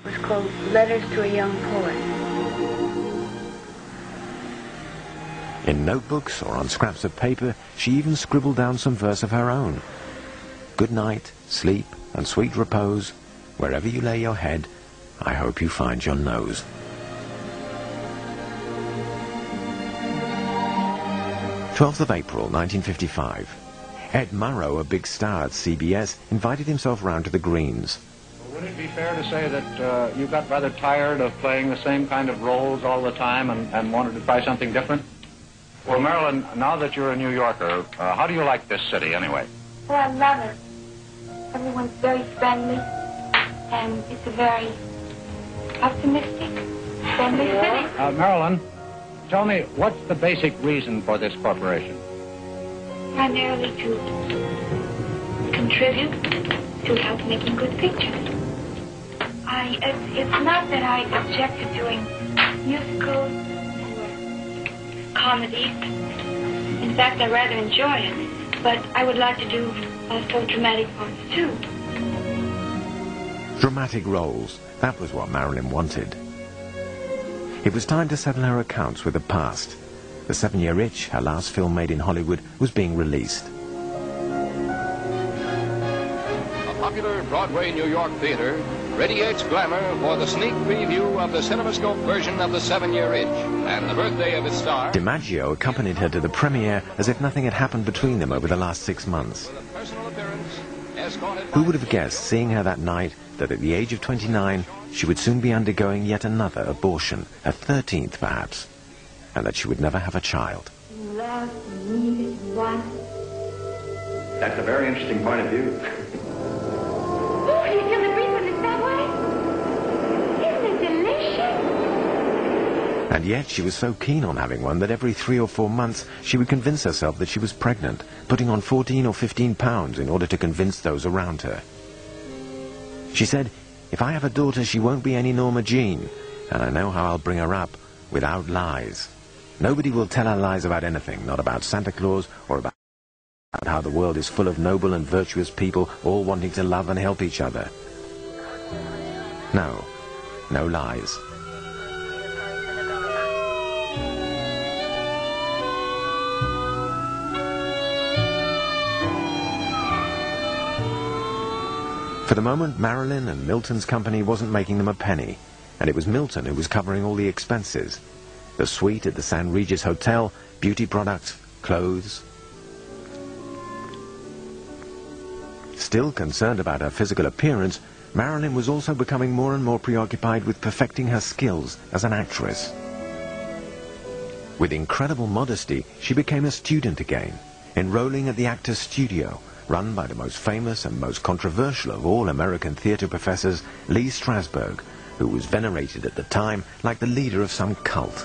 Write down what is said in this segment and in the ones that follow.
It was called Letters to a Young Poet. In notebooks or on scraps of paper, she even scribbled down some verse of her own. Good night, sleep, and sweet repose. Wherever you lay your head, I hope you find your nose. "12th of April, 1955. Ed Murrow, a big star at CBS, invited himself round to the Greens. Would it be fair to say that you got rather tired of playing the same kind of roles all the time and wanted to try something different? Well, Marilyn, now that you're a New Yorker, how do you like this city anyway? Well, I love it. Everyone's very friendly, and it's a very optimistic, friendly city. Marilyn, tell me, what's the basic reason for this corporation? Primarily to contribute to help making good pictures. It's not that I object to doing musicals or comedies. In fact, I rather enjoy it. But I would like to do also dramatic parts, too. Dramatic roles, that was what Marilyn wanted. It was time to settle her accounts with the past. The 7-Year Itch, her last film made in Hollywood, was being released. A popular Broadway New York theater radiates glamour for the sneak preview of the CinemaScope version of The 7-Year Itch and the birthday of its star. DiMaggio accompanied her to the premiere as if nothing had happened between them over the last 6 months. Who would have guessed, seeing her that night, that at the age of 29, she would soon be undergoing yet another abortion, a 13th perhaps, and that she would never have a child. Love me as one. That's a very interesting point of view. Oh, do you feel the breeze on the subway? Isn't it delicious? And yet she was so keen on having one that every 3 or 4 months she would convince herself that she was pregnant, putting on 14 or 15 pounds in order to convince those around her. She said, "If I have a daughter, she won't be any Norma Jean, and I know how I'll bring her up without lies. Nobody will tell her lies about anything, not about Santa Claus or about how the world is full of noble and virtuous people all wanting to love and help each other. No, no lies." For the moment, Marilyn and Milton's company wasn't making them a penny, and it was Milton who was covering all the expenses. The suite at the San Regis Hotel, beauty products, clothes. Still concerned about her physical appearance, Marilyn was also becoming more and more preoccupied with perfecting her skills as an actress. With incredible modesty, she became a student again, enrolling at the Actors Studio, run by the most famous and most controversial of all American theater professors, Lee Strasberg, who was venerated at the time like the leader of some cult.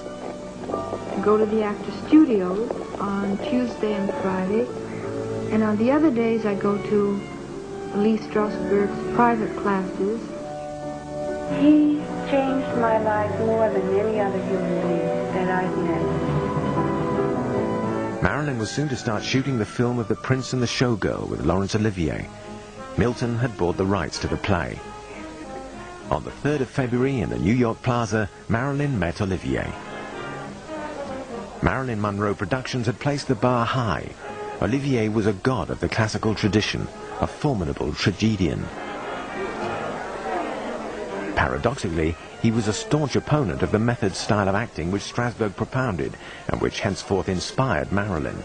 I go to the Actors Studio on Tuesday and Friday, and on the other days I go to Lee Strasberg's private classes. He changed my life more than any other human being that I've met. Marilyn was soon to start shooting the film of The Prince and the Showgirl with Laurence Olivier. Milton had bought the rights to the play. On the 3rd of February in the New York Plaza, Marilyn met Olivier. Marilyn Monroe Productions had placed the bar high. Olivier was a god of the classical tradition, a formidable tragedian. Paradoxically, he was a staunch opponent of the method style of acting which Strasberg propounded and which henceforth inspired Marilyn.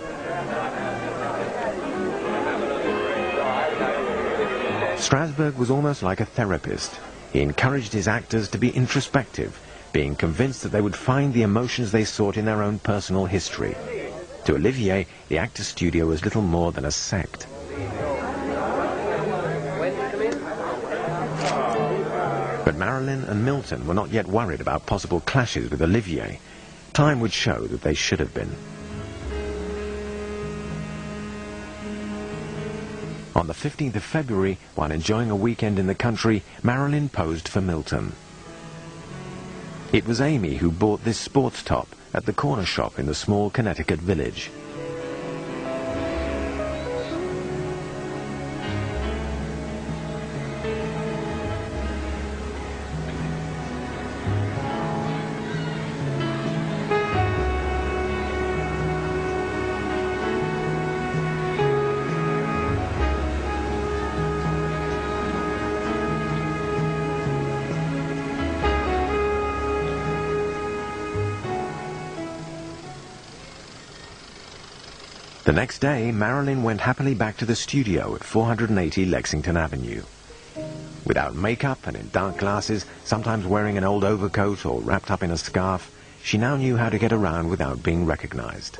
Strasberg was almost like a therapist. He encouraged his actors to be introspective, being convinced that they would find the emotions they sought in their own personal history. To Olivier, the Actors Studio was little more than a sect. But Marilyn and Milton were not yet worried about possible clashes with Olivier. Time would show that they should have been. On the 15th of February, while enjoying a weekend in the country, Marilyn posed for Milton. It was Amy who bought this sports top at the corner shop in the small Connecticut village. The next day, Marilyn went happily back to the studio at 480 Lexington Avenue. Without makeup and in dark glasses, sometimes wearing an old overcoat or wrapped up in a scarf, she now knew how to get around without being recognized.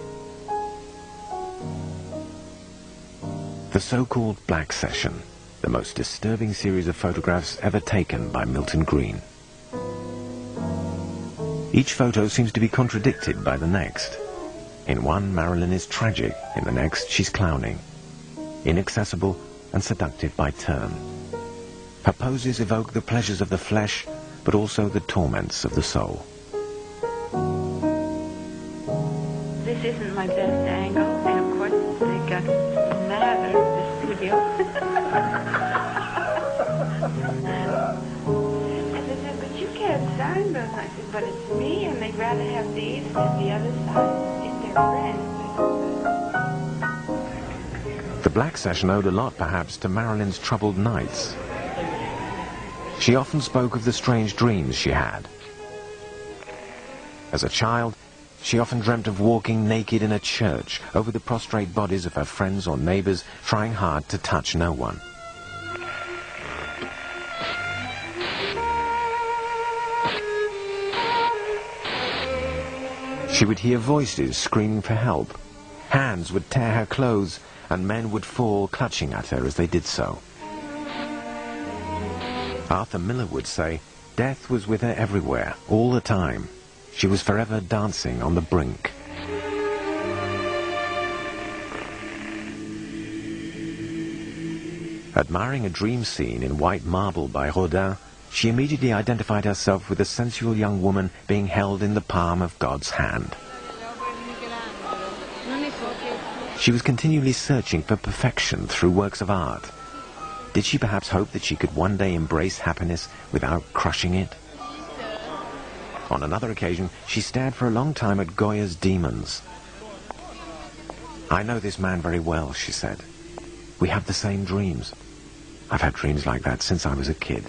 The so-called Black Session, the most disturbing series of photographs ever taken by Milton Greene. Each photo seems to be contradicted by the next. In one, Marilyn is tragic, in the next, she's clowning, inaccessible and seductive by turn. Her poses evoke the pleasures of the flesh, but also the torments of the soul. This isn't my best angle, and of course they got mad at the studio. And they said, but you can't sign those. I said, but it's me, and they'd rather have these than the other side if they're friends. The Black Session owed a lot, perhaps, to Marilyn's troubled nights. She often spoke of the strange dreams she had. As a child, she often dreamt of walking naked in a church over the prostrate bodies of her friends or neighbors, trying hard to touch no one. She would hear voices screaming for help. Hands would tear her clothes, and men would fall clutching at her as they did so. Arthur Miller would say, death was with her everywhere, all the time. She was forever dancing on the brink. Admiring a dream scene in white marble by Rodin, she immediately identified herself with a sensual young woman being held in the palm of God's hand. She was continually searching for perfection through works of art. Did she perhaps hope that she could one day embrace happiness without crushing it? On another occasion, she stared for a long time at Goya's demons. I know this man very well, she said. We have the same dreams. I've had dreams like that since I was a kid.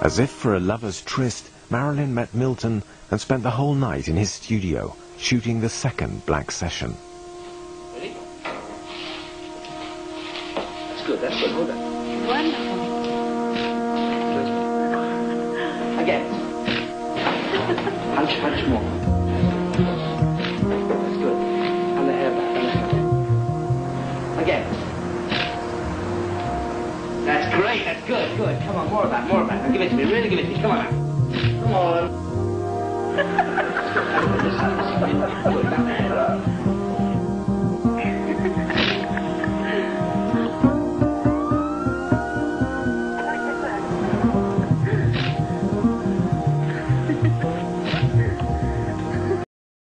As if for a lover's tryst, Marilyn met Milton and spent the whole night in his studio, shooting the second Black Session. Ready? That's good, hold on. Wonderful. Again. Punch more. That's good. And the hair back, Again. That's great, that's good. Come on, more of that. Now give it to me, really give it to me. Come on now. Come on.